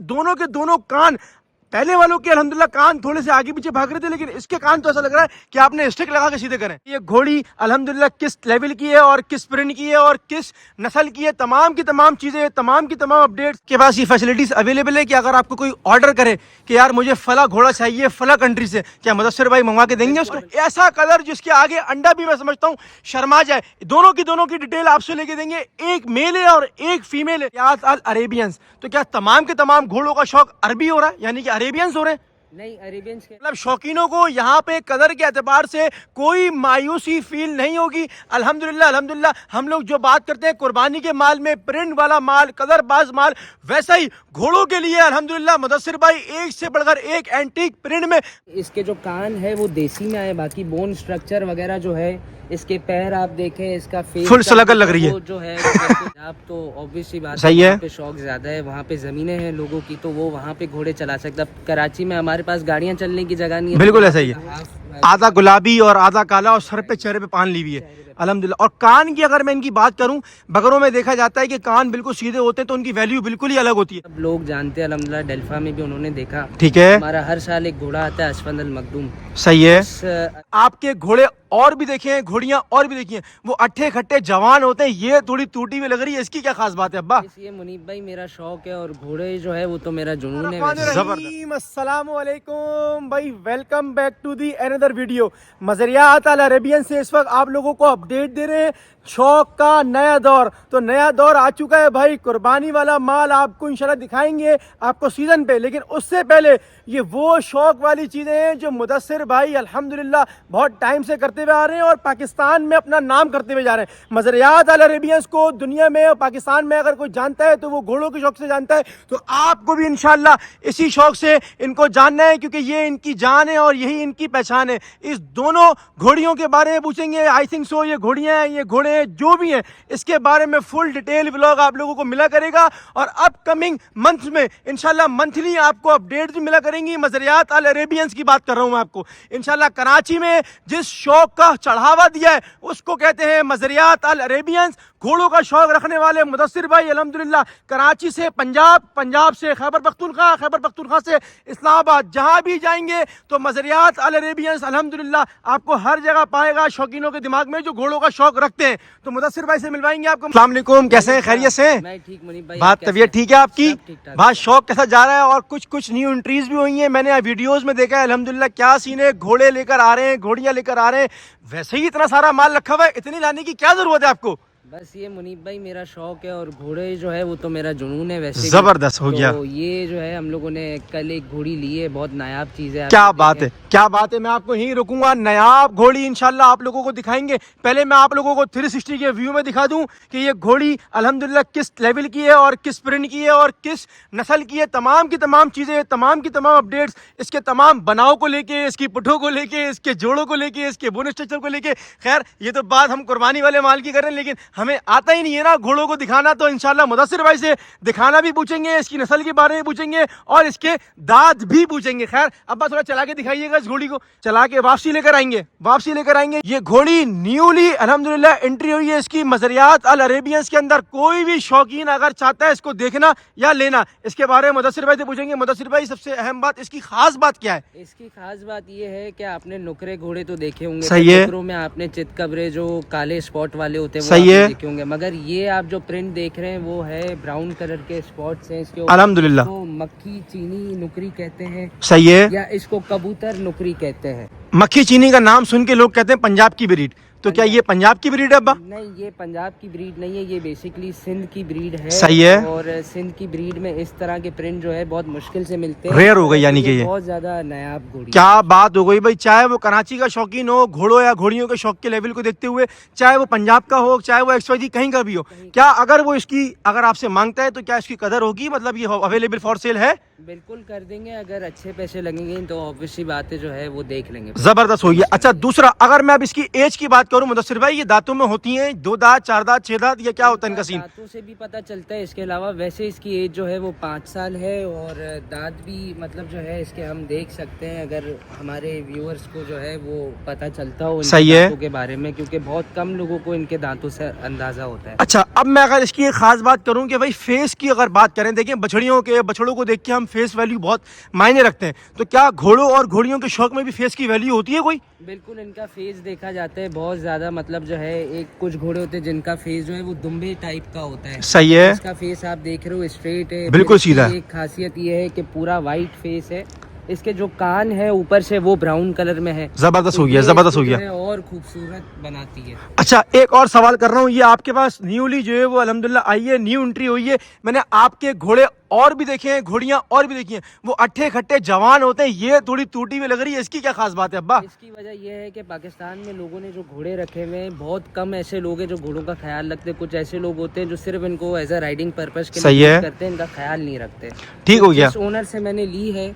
दोनों के दोनों कान, पहले वालों के अल्हम्दुलिल्लाह कान थोड़े से आगे पीछे भाग रहे थे, लेकिन इसके कान तो ऐसा लग रहा है कि आपने स्टिक लगा के सीधे करें। ये घोड़ी अल्हम्दुलिल्लाह किस लेवल की है और किस प्रिंट की है और किस नस्ल की है, तमाम की तमाम चीजें, तमाम की तमाम अपडेट्स के पास ये फैसिलिटीज अवेलेबल है कि अगर आपको कोई ऑर्डर करे कि यार मुझे फला घोड़ा चाहिए फला कंट्री से, क्या मुदस्सिर भाई मंगवा के देंगे उसको? ऐसा कलर जिसके आगे अंडा भी मैं समझता हूँ शर्मा जाए। दोनों की डिटेल आपसे लेके देंगे, एक मेल है और एक फीमेल है। याद अल अरेबियंस, तो क्या तमाम के तमाम घोड़ों का शौक अरबी हो रहा है, यानी कि अरेबियंस हो रहे हैं? नहीं, अरेबियंस के मतलब शौकीनों को यहाँ पे कदर के एतबार से कोई मायूसी फील नहीं होगी। अल्हम्दुलिल्लाह अल्हम्दुलिल्लाह, हम लोग जो बात करते हैं कुर्बानी के माल में प्रिंट वाला माल, कदरबाज माल, वैसा ही घोड़ों के लिए अल्हम्दुलिल्लाह मुदस्सिर भाई एक से बढ़कर एक एंटीक प्रिंट में। इसके जो कान है वो देसी में आए, बाकी बोन स्ट्रक्चर वगैरह जो है, इसके पैर आप देखें, इसका फेस फुल स्लगल लग रही है। वो जो है आप तो ऑब्वियसली बात सही है। वहाँ पे शौक ज्यादा है, वहाँ पे जमीनें हैं लोगों की, तो वो वहाँ पे घोड़े चला सकता। कराची में हमारे पास गाड़ियाँ चलने की जगह नहीं है। बिल्कुल ऐसा ही है, आधा गुलाबी और आधा काला और सर पे चेहरे पे पान ली हुई है अल्हम्दुलिल्लाह। और कान की अगर मैं इनकी बात करूं, बकरों में देखा जाता है कि कान बिल्कुल सीधे होते हैं तो उनकी वैल्यू बिल्कुल ही अलग होती है। सब लोग जानते हैं अल्हम्दुलिल्लाह, डेल्फा में भी उन्होंने देखा। ठीक है, हमारा हर साल एक घोड़ा आता है अशफंद अल मखदूम। सही है। इस आपके घोड़े और भी देखे हैं, घोड़ियां और भी देखी हैं, वो अट्ठे खट्टे जवान होते हैं, ये थोड़ी टूटी हुई लग रही है, इसकी क्या खास बात है अब्बा? ये मुनीब भाई मेरा शौक है और घोड़े जो है वो तो मेरा जुनून है। जबरदस्त। अस्सलाम वालेकुम भाई, welcome back to the another video. Mazariyat Al Arabian से इस वक्त आप लोगों को अपडेट दे रहे हैं शौक का नया दौर। तो नया दौर आ चुका है भाई, कुर्बानी वाला माल आपको इंशाल्लाह दिखाएंगे आपको सीजन पे, लेकिन उससे पहले ये वो शौक वाली चीजें हैं जो मुदस्सिर भाई अल्हम्दुलिल्लाह बहुत टाइम से करते हुए आ रहे हैं और पाकिस्तान में अपना नाम करते हुए जा रहे हैं। मज़रियात अल अरेबियंस को दुनिया में और पाकिस्तान में अगर कोई जानता है तो वो घोड़ों के शौक से जानता है, तो आपको भी इंशाल्लाह इसी शौक से इनको जानना है, क्योंकि ये इनकी जान है और यही इनकी पहचान है। इस दोनों घोड़ियों के बारे में पूछेंगे, आई थिंक सो ये घोड़ियां हैं, ये घोड़े हैं, जो भी हैं, इसके बारे में फुल डिटेल व्लॉग आप लोगों को मिला करेगा और अपकमिंग मंथ में इंशाल्लाह मंथली आपको अपडेट भी मिला करेंगी। मज़रियात अल अरेबियंस की बात कर रहा हूं मैं आपको। इंशाल्लाह कराची में जिस शौक का चढ़ावा दिया है उसको कहते हैं मज़रियात अल अरेबियंस। घोड़ों का शौक रखने वाले मुदस्सिर भाई अल्हम्दुलिल्लाह कराची से पंजाब, पंजाब से खैबर पख्तूनख्वा, खैबर पख्तूनख्वा से इस्लामाबाद, जहां भी जाएंगे तो मज़रियात अल अरेबियंस अल्हम्दुलिल्लाह आपको हर जगह पाएगा शौकीनों के दिमाग में जो घोड़ों का शौक रखते हैं। तो मुदस्सिर भाई से मिलवाएंगे आपको। अस्सलाम वालेकुम, कैसे हैं, खैरियत से? मैं ठीक मुनीब भाई। बात तबीयत ठीक है आपकी? सब ठीक ठाक। बात शौक कैसा जा रहा है? और कुछ न्यू एंट्रीज भी हुई हैं, मैंने वीडियोस में देखा है अल्हम्दुलिल्लाह। क्या सीन है, घोड़े लेकर आ रहे हैं, घोड़ियां लेकर आ रहे हैं, वैसे ही इतना सारा माल रखा हुआ है, इतनी लाने की क्या जरूरत है आपको? बस ये मुनीब भाई मेरा शौक है और घोड़े जो है वो तो मेरा जुनून है वैसे। जबरदस्त हो गया। तो ये जो है हम लोगों ने कल एक घोड़ी ली है, बहुत नायाब चीज है। क्या बात है, क्या बात है। मैं आपको यहीं रुकूंगा, नायाब घोड़ी इंशाल्लाह आप लोगों को दिखाएंगे। पहले मैं आप लोगों को 360 के व्यू में दिखा दूं कि ये घोड़ी अल्हम्दुलिल्लाह किस लेवल की है और किस प्रिंट की है और किस नस्ल की है, तमाम की तमाम चीजें, तमाम की तमाम अपडेट्स, इसके तमाम बनाव को लेके, इसकी पुठों को लेके, इसके जोड़ों को लेके, इसके बोन स्ट्रक्चर को लेके। खैर ये तो बात हम कुर्बानी वाले माल की कर रहे हैं, लेकिन हमें आता ही नहीं है ना घोड़ों को दिखाना, तो इंशाल्लाह मुदस्सिर भाई से दिखाना भी पूछेंगे, इसकी नस्ल के बारे में पूछेंगे और इसके दांत भी पूछेंगे। खैर अब्बा थोड़ा चला के दिखाइएगा इस घोड़ी को, चला के वापसी लेकर आएंगे। ये घोड़ी न्यूली अल्हम्दुलिल्लाह एंट्री हुई है इसकी मज़रियात अल अरेबियंस के अंदर। कोई भी शौकीन अगर चाहता है इसको देखना या लेना, इसके बारे में मुदस्सिर भाई से पूछेंगे। मुदस्सिर भाई सबसे अहम बात, इसकी खास बात क्या है? इसकी खास बात ये है कि आपने नुकरे घोड़े तो देखे होंगे, सही है। नुकरों में आपने चितकबरे जो काले स्पॉट वाले होते हैं वो सही आपने है। देखे होंगे, मगर ये आप जो प्रिंट देख रहे हैं वो है ब्राउन कलर के स्पॉट्स हैं इसके ऊपर। अल्हम्दुलिल्लाह। इसको मक्खी चीनी नुकरी कहते हैं, सही है। या इसको कबूतर नुकरी कहते हैं। मक्खी चीनी का नाम सुन के लोग कहते हैं पंजाब की ब्रीड, तो क्या ये पंजाब की ब्रीड है अब्बा? नहीं, ये पंजाब की ब्रीड नहीं है, ये बेसिकली सिंध की ब्रीड है। सही है। और सिंध की ब्रीड में इस तरह के प्रिंट जो है बहुत मुश्किल से मिलते हैं, रेयर हो गई यानी कि ये बहुत ज्यादा नायाब घोड़ी। क्या बात हो गई भाई। चाहे वो कराची का शौकीन हो घोड़ों या घोड़ियों के शौक के लेवल को देखते हुए, चाहे वो पंजाब का हो, चाहे वो XYZ कहीं का भी हो, क्या अगर वो इसकी अगर आपसे मांगता है तो क्या इसकी कदर होगी? मतलब ये अवेलेबल फॉर सेल है? बिल्कुल कर देंगे, अगर अच्छे पैसे लगेंगे तो ऑब्वियसली बात है जो है वो देख लेंगे। जबरदस्त हो गया। अच्छा दूसरा, अगर मैं अब इसकी एज की बात बात करूं मुदस्सिर भाई, ये दांतों में होती हैं 2 दांत 4 दांत 6 दांत, ये क्या होता है इनका सीन? दांतों से भी पता चलता है। इसके अलावा वैसे इसकी एज जो है वो 5 साल है और दांत भी मतलब जो है इसके हम देख सकते हैं, अगर हमारे व्यूअर्स को जो है वो पता चलता हो इनके सही है। दांतों के बारे में, क्योंकि बहुत कम लोगों को इनके दांतों से अंदाजा होता है। अच्छा, अब मैं अगर इसकी एक खास बात करूं कि भाई फेस की अगर बात करें, देखें बछड़ों को देख के हम फेस वैल्यू बहुत मायने रखते हैं, तो क्या घोड़ों और घोड़ियों के शौक में भी फेस की वैल्यू होती है कोई? बिल्कुल, इनका फेस देखा जाता है बहुत ज्यादा, मतलब जो है एक कुछ घोड़े होते हैं जिनका फेस जो है वो दुम्बे टाइप का होता है। सही है। इसका फेस आप देख रहे हो स्ट्रेट है, बिल्कुल फिर इसकी सीधा है। एक खासियत ये है कि पूरा वाइट फेस है। इसके जो कान है ऊपर से वो ब्राउन कलर में है। जबरदस्त हो तो गया, ये जबरदस्त हो इसको गया। जो है और खूबसूरत बनाती है। अच्छा, एक और सवाल कर रहा हूँ, ये आपके पास न्यूली जो है वो अल्हम्दुलिल्लाह आई है, न्यू एंट्री हुई है। मैंने आपके घोड़े और भी देखे हैं, घोड़ियां और भी देखी हैं, वो अट्ठे खट्टे जवान होते हैं, ये थोड़ी टूटी हुई लग रही है, इसकी क्या खास बात है अब्बा? इसकी वजह यह है कि पाकिस्तान में लोगों ने जो घोड़े रखे हुए हैं, बहुत कम ऐसे लोग हैं जो घोड़ों का ख्याल रखते हैं। कुछ ऐसे लोग होते हैं जो सिर्फ इनको एज अ राइडिंग पर्पस के सही लिए है। यूज करते हैं, इनका ख्याल नहीं रखते। ठीक हो गया। जिस ओनर से मैंने ली है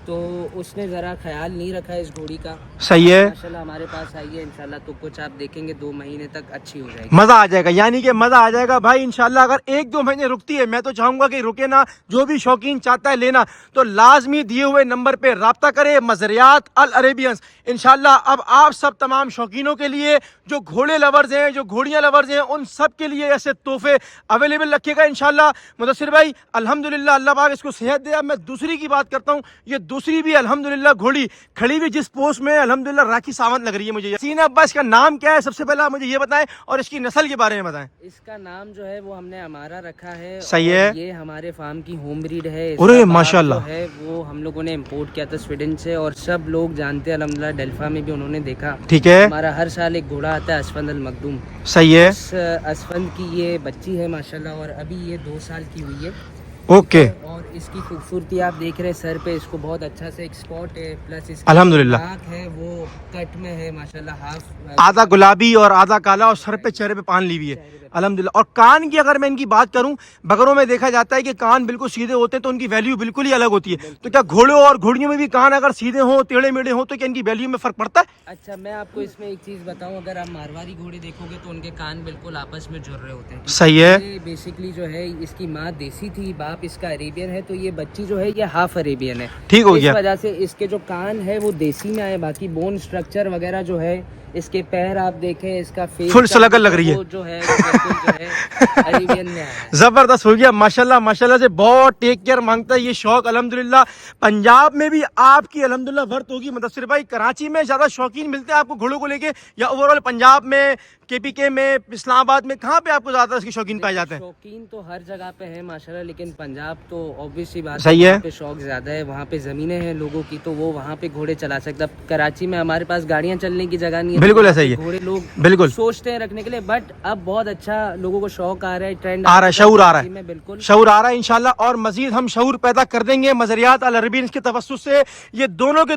तो उसने ज़रा ख्याल नहीं रखा है इस घोड़ी का। सही है। माशाल्लाह हमारे पास आई है, इंशाल्लाह तो कुछ आप देखेंगे 2 महीने तक अच्छी हो जाएगी। मजा आ जाएगा, यानी कि मजा आ जाएगा भाई इंशाल्लाह। अगर 1-2 महीने रुकती है, मैं तो चाहूंगा कि रुके ना, जो भी शौकीन चाहता है लेना तो लाजमी दिए हुए नंबर पे राब्ता करे, मज़रियात अल अरेबियंस। इंशाल्लाह अब आप सब तमाम शौकीनों के लिए, जो घोड़े लवर्स हैं, जो घोड़ियां लवर्स हैं, उन सब के लिए ऐसे तोहफे अवेलेबल रखिएगा इंशाल्लाह। मुदस्सिर भाई अल्हम्दुलिल्लाह, अल्लाह पाक इसको सेहत दे। अब मैं दूसरी की बात करता हूँ, ये दूसरी भी अल्हम्दुलिल्लाह घोड़ी खड़ी हुई जिस पोस्ट में, अल्हम्दुलिल्लाह राखी सावंत लग रही है मुझे। सीना अब्बा, इसका नाम क्या है? सबसे पहले आप मुझे ये बताएं और इसकी नस्ल के बारे में बताएं। इसका नाम जो है वो हमने हमारा रखा है। सही और है। ये हमारे फार्म की होम ब्रीड है। अरे इसका बाप माशाल्लाह। जो है वो हम लोगों ने इम्पोर्ट किया था स्वीडन से, और सब लोग जानते हैं अल्हम्दुलिल्लाह, डेल्फा में भी उन्होंने देखा। ठीक है। हमारा हर साल एक घोड़ा आता है असफंद अल मखदूम। सही है। इस असफंद की ये बच्ची है माशाल्लाह, और अभी ये 2 साल की हुई है। ओके। और इसकी खूबसूरती आप देख रहे हैं, सर पे इसको बहुत अच्छा से एक स्पॉट है, प्लस इसकी अल्हम्दुलिल्लाह नाक है वो कट में है माशाल्लाह, हाफ आधा गुलाबी और आधा काला, और सर पे चेहरे पे पान ली हुई है अल्हम्दुलिल्लाह। और कान की अगर मैं इनकी बात करूं, बकरों में देखा जाता है कि कान बिल्कुल सीधे होते हैं तो उनकी वैल्यू बिल्कुल ही अलग होती है। तो क्या घोड़ों और घोड़ियों में भी कान अगर सीधे हों, टेढ़े मेढ़े हों, तो क्या इनकी वैल्यू में फर्क पड़ता है? अच्छा, मैं आपको इसमें एक चीज बताऊं, अगर आप मारवाड़ी घोड़े देखोगे तो उनके कान बिल्कुल आपस में जुड़ रहे होते हैं। सही है। ये बेसिकली जो है इसकी माँ देसी थी, बाप इसका अरेबियन है, तो ये बच्ची जो है ये हाफ अरेबियन है। ठीक हो गया। इस वजह से इसके जो कान है वो देसी में आए, बाकी बोन स्ट्रक्चर वगैरह जो है, इसके पैर आप देखें, इसका फेस फुल सलगल लग रही है। वो जो है वो बिल्कुल जो है अरेबियन में आया है। जबरदस्त हो गया माशाल्लाह। माशाल्लाह से बहुत टेक केयर मांगता है ये शौक अल्हम्दुलिल्लाह। पंजाब में भी आपकी अल्हम्दुलिल्लाह वर्त होगी मुदस्सिर भाई। कराची में ज्यादा शौकीन मिलते हैं आपको घोड़ों को लेके, या ओवरऑल पंजाब में, KPK में, इस्लामाबाद में, कहाँ पे आपको ज्यादा इसके शौकीन पाए जाते हैं? शौकीन तो हर जगह पे है माशाल्लाह, लेकिन पंजाब तो ऑब्वियसली बात सही है। वहाँ पे शौक ज्यादा है, वहाँ पे जमीनें हैं लोगों की, तो वो वहाँ पे घोड़े चला सकता है। कराची में हमारे पास गाड़ियाँ चलने की जगह नहीं है, बिल्कुल तो ऐसा ही है। घोड़े लोग बिल्कुल सोचते हैं रखने के लिए, बट अब बहुत अच्छा लोगों को शौक आ रहा है, ट्रेंड आ रहा है, शऊर आ रहा कराची में है, बिल्कुल शऊर आ रहा है इंशाल्लाह। और मजीद हम शऊर पैदा कर देंगे मज़रियात अल अरबियंस के तवस्सुस से। ये दोनों की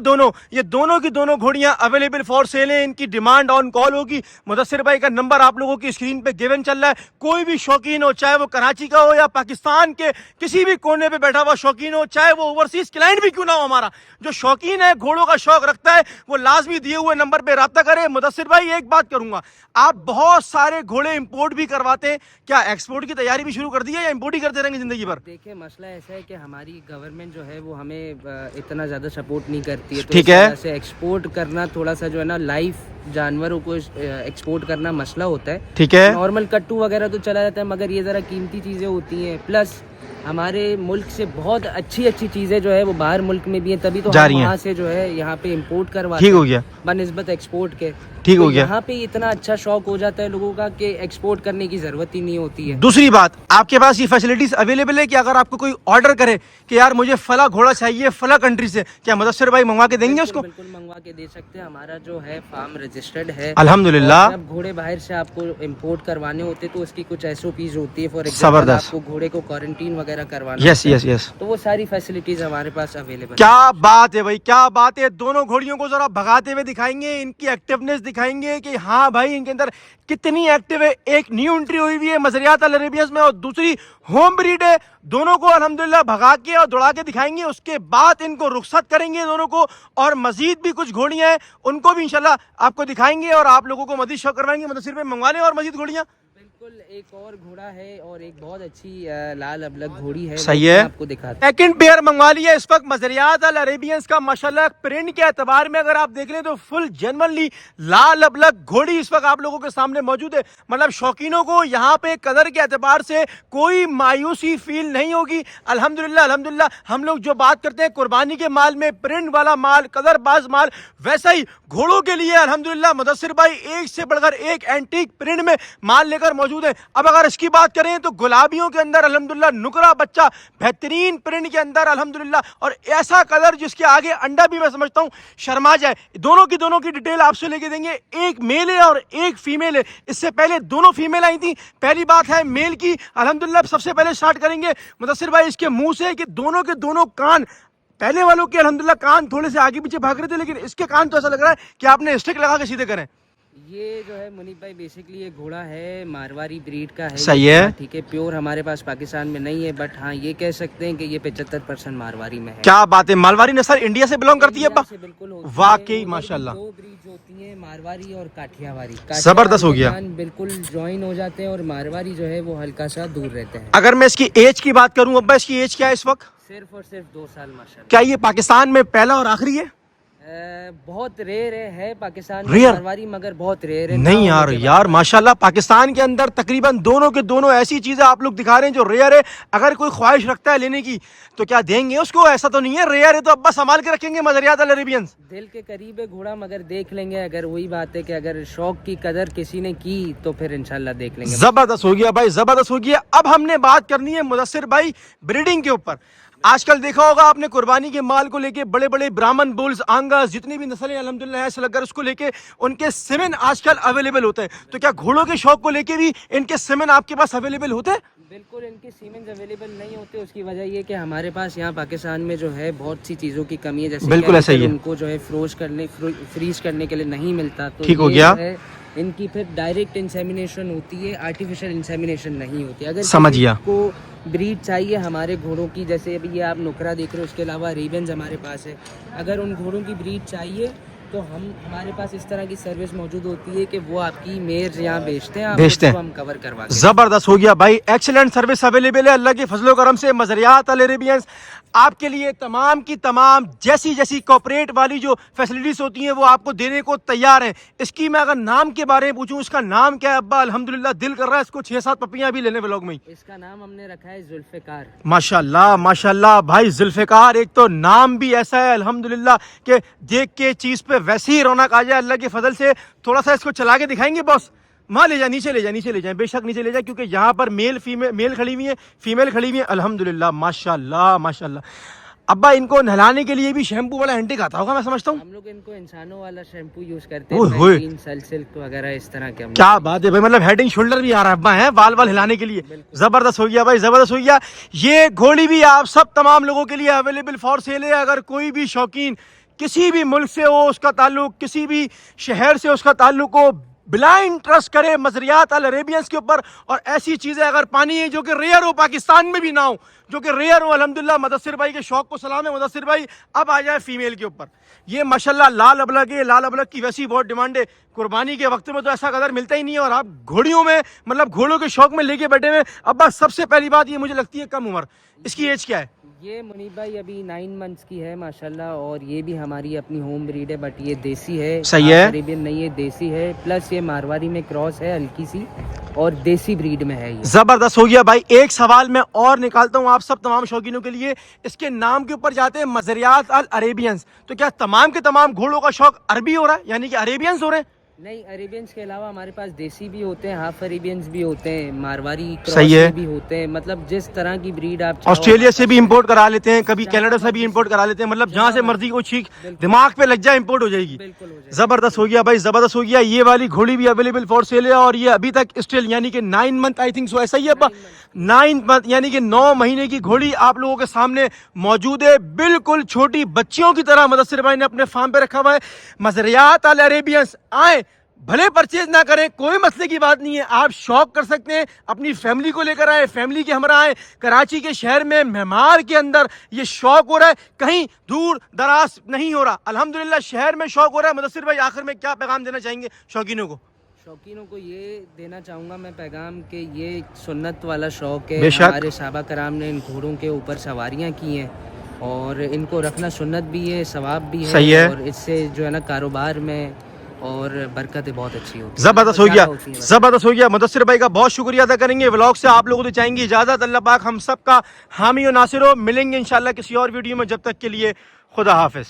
दोनों घोड़ियां अवेलेबल फॉर सेल हैं। इनकी डिमांड ऑन कॉल होगी। मुदस्सिर भाई का नंबर आप लोगों की स्क्रीन पे गिवन चल रहा है। कोई भी शौकीन हो, चाहे वो कराची का हो या पाकिस्तान के किसी भी कोने पे बैठा हुआ शौकीन हो, चाहे वो ओवरसीज क्लाइंट भी क्यों ना हो, हमारा जो शौकीन है, घोड़ों का शौक रखता है, वो लाजमी दिए हुए नंबर पे राब्ता करे। मुदस्सिर भाई एक बात करूंगा, आप बहुत सारे घोड़े इंपोर्ट भी करवाते हैं, क्या एक्सपोर्ट की तैयारी भी शुरू कर दी है या इंपोर्ट ही करते रहेंगे जिंदगी भर? देखिए, मसला ऐसा है कि हमारी गवर्नमेंट जो है वो हमें इतना ज़्यादा सपोर्ट नहीं करती है, तो ठीक इस है। वजह से एक्सपोर्ट करना थोड़ा सा जो है ना, लाइफ जानवरों को एक्सपोर्ट करना मसला होता है। ठीक है। नॉर्मल कट्टू वगैरह तो चला जाता है, मगर ये ज़रा कीमती चीज़ें होती हैं, प्लस हमारे मुल्क से बहुत अच्छी चीज़ें जो है वो बाहर मुल्क में भी हैं, तभी तो जा हम रही हैं। वहाँ से जो है यहाँ पे इंपोर्ट करवाते ठीक हो गया। बनिस्बत एक्सपोर्ट के। ठीक तो हो गया। यहाँ पे इतना अच्छा शौक हो जाता है लोगों का कि एक्सपोर्ट करने की ज़रूरत ही नहीं होती है। दूसरी बात, आपके पास ये फैसिलिटीज अवेलेबल है कि अगर आपको कोई ऑर्डर करे कि यार मुझे फला घोड़ा चाहिए फला कंट्री से, क्या मुदस्सिर भाई मंगवा के देंगे उसको? बिल्कुल मंगवा के दे सकते हैं। हमारा जो है फार्म रजिस्टर्ड है अल्हम्दुलिल्लाह। और जब घोड़े बाहर से आपको इंपोर्ट करवाने होते तो उसकी कुछ SOPs होती है। फॉर एग्जांपल, जबरदस्त। आपको घोड़े को क्वारंटीन वगैरह करवाना यस होता है, यस यस। तो वो सारी फैसिलिटीज हमारे पास अवेलेबल है। क्या बात है भाई, क्या बात है। दोनों घोड़ियों को जरा भगाते हुए दिखाएंगे, इनकी एक्टिवनेस दिखाएंगे। दिखाएंगे कि हाँ भाई इनके अंदर कितनी एक्टिव है। एक न्यू एंट्री हुई हुई है मजरियात अल अरेबियंस में और दूसरी होम ब्रीड है। दोनों को अल्हम्दुलिल्लाह भगा के और दौड़ा के दिखाएंगे, उसके बाद इनको रुखसत करेंगे दोनों को, और मजीद भी कुछ घोड़ियां हैं उनको भी इंशाल्लाह आपको दिखाएंगे और आप लोगों को मजीद शौक करवाएंगे। मुदस्सिर भाई मंगवा लें और मजीद घोड़ियां। बिल्कुल, एक और घोड़ा है और एक बहुत अच्छी लाल अबलग घोड़ी है, सही वो है। मैं आपको दिखाता सेकंड पेयर मंगवा लिया इस वक्त मजरियात अल अरेबियंस का। माशाल्लाह प्रिंट के एतबार में अगर आप देख लें तो फुल जेन्युइनली लाल अबलग घोड़ी इस वक्त आप लोगों के सामने मौजूद है। मतलब शौकीनों को यहाँ पे कदर के एतबार से कोई मायूसी फील नहीं होगी। अल्हम्दुलिल्लाह अल्हम्दुलिल्लाह हम लोग जो बात करते हैं कुर्बानी के माल में प्रिंट वाला माल, कदरबाज माल, वैसा ही घोड़ों के लिए अल्हम्दुलिल्लाह मुदस्सिर भाई एक से बढ़कर एक एंटीक प्रिंट में माल लेकर मौजूद है। अब अगर इसकी बात करें तो गुलाबियों के अंदर अल्हम्दुलिल्लाह नुकरा बच्चा बेहतरीन प्रिंट के अंदर अल्हम्दुलिल्लाह, और ऐसा कलर जिसके आगे अंडा भी मैं समझता हूं शर्मा जाए। दोनों की डिटेल आपसे लेके देंगे। एक मेल है और एक फीमेल है। इससे पहले दोनों फीमेल आई थी। पहली बात है मेल की, अल्हम्दुलिल्लाह सबसे पहले स्टार्ट करेंगे मुदस्सिर भाई इसके मुंह से कि दोनों के दोनों कान, पहले वालों के अल्हम्दुलिल्लाह कान थोड़े से आगे पीछे भाग रहे थे, लेकिन इसके कान तो ऐसा लग रहा है कि आपने स्टिक लगा के सीधे करें। ये जो है मुनीब भाई बेसिकली ये घोड़ा है मारवाड़ी ब्रीड का है। सही है। ठीक है, प्योर हमारे पास पाकिस्तान में नहीं है, बट हाँ ये कह सकते हैं कि ये 75% मारवाड़ी में है। क्या बात है, मारवाड़ी नस्ल इंडिया से बिलोंग करती है अब्बा? से बिल्कुल होती है। वाकई उधर माशाल्लाह। दो ब्रीड होती हैं, मारवाड़ी और काठियावाड़ी। जबरदस्त हो गया। बिल्कुल ज्वाइन हो जाते हैं और मारवाड़ी जो है वो हल्का सा दूर रहते हैं। अगर मैं इसकी एज की बात करूं अब्बा, इसकी एज क्या है इस वक्त? सिर्फ और सिर्फ 2 साल माशाल्लाह। क्या ये पाकिस्तान में पहला और आखिरी है? बहुत रेयर है पाकिस्तान में रेयर? मारवाड़ी, मगर बहुत रेयर है। नहीं यार माशाल्लाह माशाल्लाह के अंदर तकरीबन दोनों के दोनों ऐसी चीजें आप लोग दिखा रहे हैं जो रेयर है। अगर कोई ख्वाहिश रखता है लेने की तो क्या देंगे उसको? ऐसा तो नहीं है, रेयर है तो अब्बा संभाल के रखेंगे मजरियात अल अरेबियंस। दिल के करीब है घोड़ा, मगर देख लेंगे। अगर वही बात है कि अगर शौक की कदर किसी ने की तो फिर इंशाल्लाह देख लेंगे। जबरदस्त हो गया भाई, जबरदस्त हो गया। अब हमने बात करनी है मुदस्सिर भाई ब्रीडिंग के ऊपर। आजकल देखा होगा आपने कुर्बानी के माल को लेके बड़े बड़े ब्राह्मण बुल्स, आंगास, जितनी भी नस्लें अल्हम्दुलिल्लाह है सलगर, उसको लेके उनके सेमेन आजकल अवेलेबल होते हैं। तो क्या घोड़ों के शौक को लेके भी इनके सेमेन आपके पास अवेलेबल होते हैं? बिल्कुल, इनके सीमेंस अवेलेबल नहीं होते। उसकी वजह ये कि हमारे पास यहाँ पाकिस्तान में जो है बहुत सी चीज़ों की कमी है। जैसे बिल्कुल ऐसा ही है। उनको जो है फ्रीज करने के लिए नहीं मिलता, तो ठीक हो ये गया। जो है इनकी फिर डायरेक्ट इंसेमिनेशन होती है, आर्टिफिशियल इंसेमिनेशन नहीं होती। अगर समझ गया। को ब्रीड चाहिए हमारे घोड़ों की, जैसे अभी ये आप नुकरा देख रहे हो, उसके अलावा रेवेंस हमारे पास है। अगर उन घोड़ों की ब्रीड चाहिए तो हमारे पास इस तरह की सर्विस मौजूद होती है कि वो आपकी मेयर यहाँ बेचते हैं, हम कवर करवा के। जबरदस्त हो गया भाई, एक्सीलेंट सर्विस अवेलेबल है अल्लाह के फजलो करम से। मजरियात अल अरेबियंस आपके लिए तमाम की तमाम जैसी कॉर्पोरेट वाली जो फैसिलिटीज होती हैं वो आपको देने को तैयार है। इसकी मैं अगर नाम के बारे में पूछूं, इसका नाम क्या है अब्बा? अल्हम्दुलिल्लाह दिल कर रहा है इसको 6-7 पपियां भी लेने व्लॉग में ही। इसका नाम हमने रखा है जुल्फिकार। माशाल्लाह माशाल्लाह भाई, जुल्फिकार एक तो नाम भी ऐसा है अल्हम्दुलिल्लाह कि देख के चीज पे वैसी ही रौनक आ जाए अल्लाह के फजल से। थोड़ा सा इसको चला के दिखाएंगे बॉस? माँ ले जाए, नीचे ले जाए, बेशक नीचे ले जाए, क्योंकि यहाँ पर मेल खड़ी हुई है, फीमेल खड़ी हुई है। अल्हम्दुलिल्लाह माशाल्लाह माशाल्लाह। अब्बा इनको नहलाने के लिए भी शैम्पू वाला एंटीक आता होगा मैं समझता हूँ। हम लोग इनको इंसानों वाला शैम्पू यूज करते हैं, सनसिल्क वगैरह इस तरह के। क्या बात है भाई, मतलब हेड एंड शोल्डर भी आ रहा है अब्बा, है बाल हिलाने के लिए। जबरदस्त हो गया भाई, जबरदस्त हो गया। ये घोड़ी भी आप सब तमाम लोगों के लिए अवेलेबल फॉर सेल है। अगर कोई भी शौकीन किसी भी मुल्क से हो, उसका ताल्लुक किसी भी शहर से उसका ताल्लुक हो, ब्लाइंड ट्रस्ट करे मजरियात अल अरेबियंस के ऊपर। और ऐसी चीजें अगर पानी है जो कि रेयर हो, पाकिस्तान में भी ना हो, जो कि रेयर हो, अल्हम्दुलिल्लाह मुदस्सिर भाई के शौक को सलाम है। मुदस्सिर भाई अब आ जाए फीमेल के ऊपर। ये माशाल्लाह लाल अबलग है, लाल अबलग की वैसी बहुत डिमांड है। कुर्बानी के वक्त में तो ऐसा कदर मिलता ही नहीं है, और आप घोड़ियों में मतलब घोड़ों के शौक में लेके बैठे हुए। अब बस सबसे पहली बात ये मुझे लगती है कम उम्र, इसकी एज क्या है? ये मुनीब भाई अभी 9 मंथ्स की है माशाल्लाह, और ये भी हमारी अपनी होम ब्रीड है, बट ये देसी है। सही है। अरेबियन नहीं है, देसी है। प्लस ये मारवाड़ी में क्रॉस है हल्की सी, और देसी ब्रीड में है ये। जबरदस्त हो गया भाई। एक सवाल मैं और निकालता हूँ आप सब तमाम शौकीनों के लिए। इसके नाम के ऊपर जाते हैं मजरियात अल अरेबियंस, तो क्या तमाम के तमाम घोड़ों का शौक अरबी हो रहा है, यानी कि अरेबियंस हो रहे हैं? नहीं, अरेबियंस के अलावा हमारे पास देसी भी होते हैं, हाफ अरेबियंस भी होते हैं, मारवाड़ी सही है भी होते हैं। मतलब जिस तरह की ब्रीड आप ऑस्ट्रेलिया से भी इंपोर्ट करा लेते हैं, कभी कनाडा से भी इंपोर्ट करा लेते हैं। मतलब जहाँ से मर्जी को छींक दिमाग पे लग जाए इंपोर्ट हो जाएगी। जबरदस्त हो गया भाई, जबरदस्त हो गया। ये वाली घोड़ी भी अवेलेबल फॉर सेल है, और ये अभी तक स्टिल यानी कि 9 मंथ आई थिंक सो, ऐसा ही है अब्बा? 9 मंथ यानी कि 9 महीने की घोड़ी आप लोगों के सामने मौजूद है। बिल्कुल छोटी बच्चियों की तरह मुदस्सिर भाई ने अपने फार्म पे रखा हुआ है। मजरियात अल अरेबियंस आए, भले परचेज ना करें, कोई मसले की बात नहीं है, आप शौक कर सकते हैं, अपनी फैमिली को लेकर आए, फैमिली के हमरा आए। कराची के शहर में मेहमान के अंदर ये शौक हो रहा है, कहीं दूर दराज नहीं हो रहा। अल्हम्दुलिल्लाह शहर में शौक हो रहा है। मुदस्सिर भाई आखिर में क्या पैगाम देना चाहेंगे शौकीनों को? शौकीनों को ये देना चाहूँगा मैं पैगाम कि ये सुन्नत वाला शौक है। बेशक। हमारे साहबा कराम ने इन घोड़ों के ऊपर सवारियाँ की हैं और इनको रखना सुन्नत भी है, सवाब भी है। सही है। और इससे जो है ना कारोबार में और बरकतें बहुत अच्छी होती हैं। जबरदस्त हो और गया, ज़्यादा होती हैं। जबरदस्त हो गया। मुदस्सिर भाई का बहुत शुक्रिया अदा करेंगे। व्लॉग से आप लोगों को तो चाहेंगे इजाजत। अल्लाह पाक हम सब का हामी और नासिर हो। मिलेंगे इंशाल्लाह किसी और वीडियो में, जब तक के लिए खुदा हाफिज।